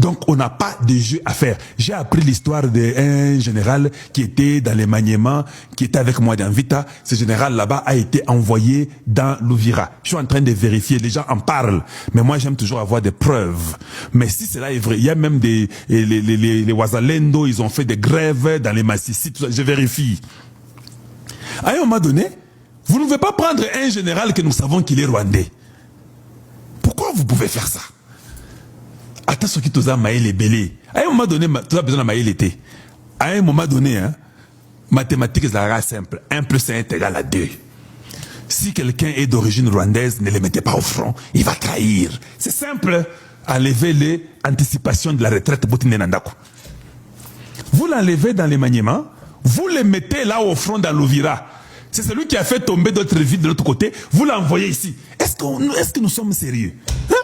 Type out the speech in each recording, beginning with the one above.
Donc on n'a pas de jeu à faire. J'ai appris l'histoire d'un général qui était dans les maniements, qui était avec moi dans Vita. Ce général là-bas a été envoyé dans l'Ouvira. Je suis en train de vérifier, les gens en parlent. Mais moi j'aime toujours avoir des preuves. Mais si cela est vrai, il y a même les Wazalendo, ils ont fait des grèves dans les Massissi, tout ça, je vérifie. À un moment donné, vous ne pouvez pas prendre un général que nous savons qu'il est rwandais. Pourquoi vous pouvez faire ça? Attends, ce qui t'osa maïl est belé. À un moment donné, tu as besoin de maïl était. À un moment donné, hein, mathématiques, c'est simple. 1 plus 1 est égal à 2. Si quelqu'un est d'origine rwandaise, ne le mettez pas au front, il va trahir. C'est simple. Enlevez les anticipations de la retraite Boutine Nandaku. Vous l'enlevez dans les maniements, vous le mettez là au front dans l'Ouvira. C'est celui qui a fait tomber d'autres villes de l'autre côté, vous l'envoyez ici. Est-ce que nous sommes sérieux? Hein?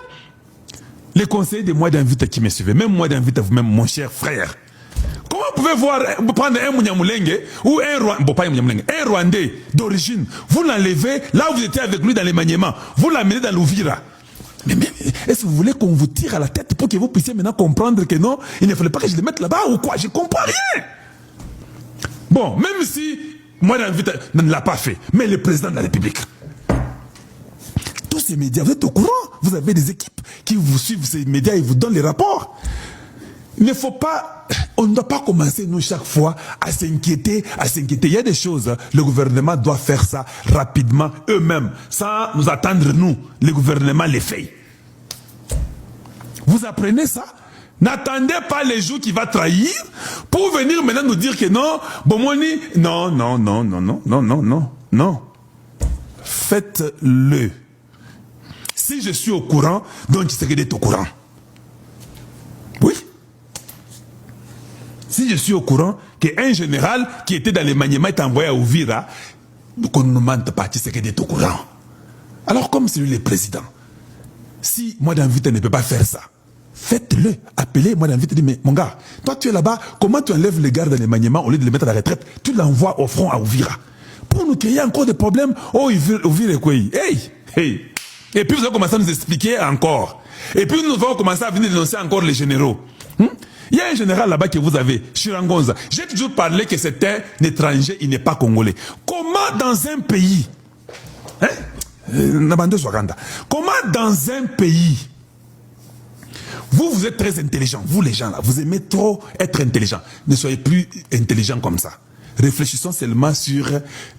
Les conseillers de moi d'invite qui me suivaient, même moi d'invite à vous-même, mon cher frère. Comment vous pouvez prendre un Mouniamoulenge ou un Rwandais d'origine, vous l'enlevez, là où vous étiez avec lui dans les maniements, vous l'amenez dans l'Ouvira. Mais est-ce que vous voulez qu'on vous tire à la tête pour que vous puissiez maintenant comprendre que non, il ne fallait pas que je le mette là-bas ou quoi? Je ne comprends rien. Bon, même si moi d'invite ne l'a pas fait, mais le président de la République. Tous ces médias, vous êtes au courant, vous avez des équipes qui vous suivent ces médias et vous donnent les rapports. Il ne faut pas, on ne doit pas commencer nous chaque fois à s'inquiéter, Il y a des choses, le gouvernement doit faire ça rapidement eux-mêmes, sans nous attendre nous, le gouvernement les fait. Vous apprenez ça? N'attendez pas les jours qui va trahir pour venir maintenant nous dire que non, Bomoni, non. Faites-le. Si je suis au courant, donc Tshisekedi est au courant. Oui. Si je suis au courant qu'un général qui était dans les maniements est envoyé à Ouvira, qu'on ne nous mente pas, Tshisekedi est au courant. Alors comme c'est lui le président, si moi d'invite ne peut pas faire ça, faites-le. Appelez moi d'invite, dit mais mon gars, toi tu es là-bas, comment tu enlèves les gars dans les maniements au lieu de les mettre à la retraite, tu l'envoies au front à Ouvira. Pour nous créer encore des problèmes, oh Ouvira quoi. Hey. Et puis vous allez commencer à nous expliquer encore. Et puis nous allons commencer à venir dénoncer encore les généraux. Il y a un général là-bas que vous avez, Chirangonza. J'ai toujours parlé que c'était un étranger, il n'est pas congolais. Comment dans un pays, comment dans un pays, vous êtes très intelligent, vous les gens là, vous aimez trop être intelligent. Ne soyez plus intelligent comme ça. Réfléchissons seulement sur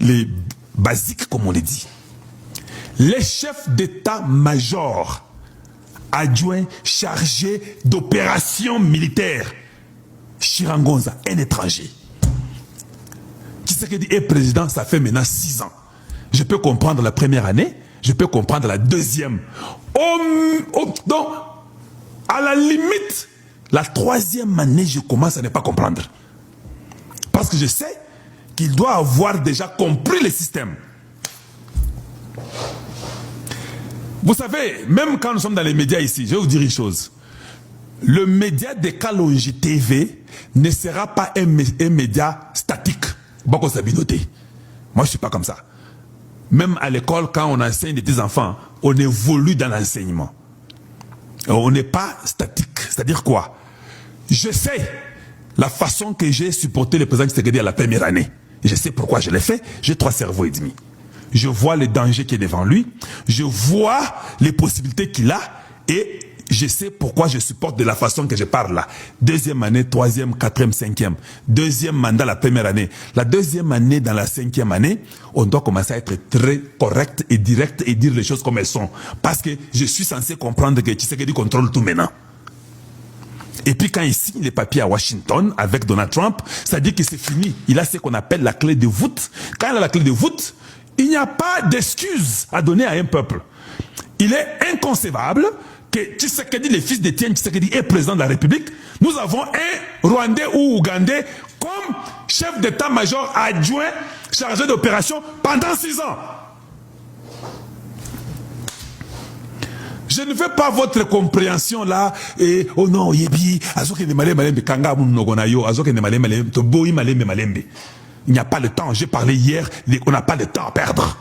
les basiques, comme on les dit. Les chefs d'état-major adjoint chargé d'opérations militaires, Chirangonza, un étranger. Tshisekedi est président, ça fait maintenant 6 ans. Je peux comprendre la première année, je peux comprendre la deuxième. Donc, à la limite, la 3e année, je commence à ne pas comprendre. Parce que je sais qu'il doit avoir déjà compris le système. Vous savez, même quand nous sommes dans les médias ici, je vais vous dire une chose. Le média de Kalonji TV ne sera pas un média statique. Boko Sabinoté. Moi, je ne suis pas comme ça. Même à l'école, quand on enseigne des petits enfants, on évolue dans l'enseignement. On n'est pas statique. C'est-à-dire quoi? Je sais la façon que j'ai supporté le président Tshisekedi à la première année. Et je sais pourquoi je l'ai fait. J'ai 3 cerveaux et demi. Je vois le danger qui est devant lui. Je vois les possibilités qu'il a. Et je sais pourquoi je supporte de la façon que je parle là. 2e année, 3e, 4e, 5e. 2e mandat la première année. La 2e année, dans la 5e année, on doit commencer à être très correct et direct et dire les choses comme elles sont. Parce que je suis censé comprendre que Tshisekedi contrôle tout maintenant. Et puis quand il signe les papiers à Washington avec Donald Trump, ça dit que c'est fini. Il a ce qu'on appelle la clé de voûte. Quand il a la clé de voûte, il n'y a pas d'excuse à donner à un peuple. Il est inconcevable que Tshisekedi, le fils d'Étienne Tshisekedi, est président de la République. Nous avons un Rwandais ou Ougandais comme chef d'état-major adjoint chargé d'opération pendant 6 ans. Je ne veux pas votre compréhension là. Et oh non, yebi, azoke ne malembe malembe kanga munogonayo, azoke ne malembe malembe to boyi malembe malembe. Il n'y a pas le temps. J'ai parlé hier, on n'a pas le temps à perdre.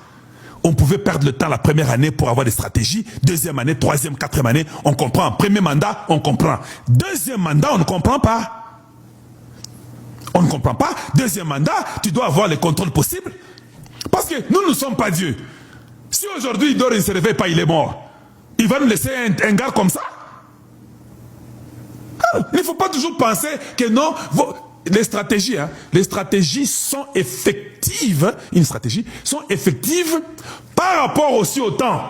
on pouvait perdre le temps la première année pour avoir des stratégies. Deuxième année, troisième, quatrième année, on comprend. Premier mandat, on comprend. Deuxième mandat, on ne comprend pas. On ne comprend pas. Deuxième mandat, tu dois avoir les contrôles possibles. Parce que nous ne sommes pas Dieu. Si aujourd'hui il dort et ne se réveille pas, il est mort. Il va nous laisser un gars comme ça? Il ne faut pas toujours penser que non. Les stratégies sont effectives. Une stratégie sont effectives par rapport aussi au temps.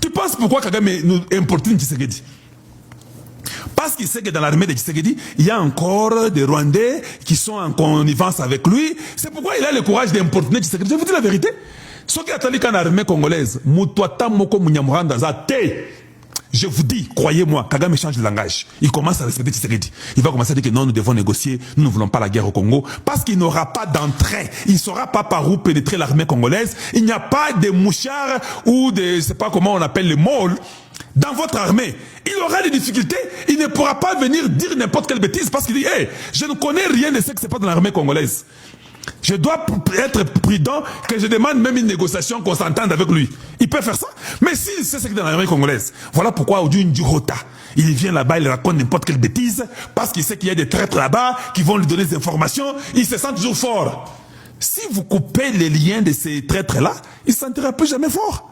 Tu penses pourquoi Kagame nous importune Tshisekedi? Parce qu'il sait que dans l'armée de Tshisekedi, il y a encore des Rwandais qui sont en connivence avec lui. C'est pourquoi il a le courage d'importuner Tshisekedi. Je vous dis la vérité. Ce qui attendait quand l'armée congolaise, je vous dis, croyez-moi, Kagame change de langage. Il commence à respecter Tshisekedi. Il va commencer à dire que non, nous devons négocier, nous ne voulons pas la guerre au Congo, parce qu'il n'aura pas d'entrée. Il ne saura pas par où pénétrer l'armée congolaise. Il n'y a pas de mouchards ou de, je ne sais pas comment on appelle les molles dans votre armée. Il aura des difficultés. Il ne pourra pas venir dire n'importe quelle bêtise parce qu'il dit, hey, je ne connais rien de ce que c'est pas dans l'armée congolaise. Je dois être prudent que je demande même une négociation, qu'on s'entende avec lui. Il peut faire ça. Mais s'il sait ce que dans l'armée congolaise, voilà pourquoi Odiou Ndjihota, il vient là-bas, il raconte n'importe quelle bêtise, parce qu'il sait qu'il y a des traîtres là-bas qui vont lui donner des informations, il se sent toujours fort. Si vous coupez les liens de ces traîtres-là, il ne se sentira plus jamais fort.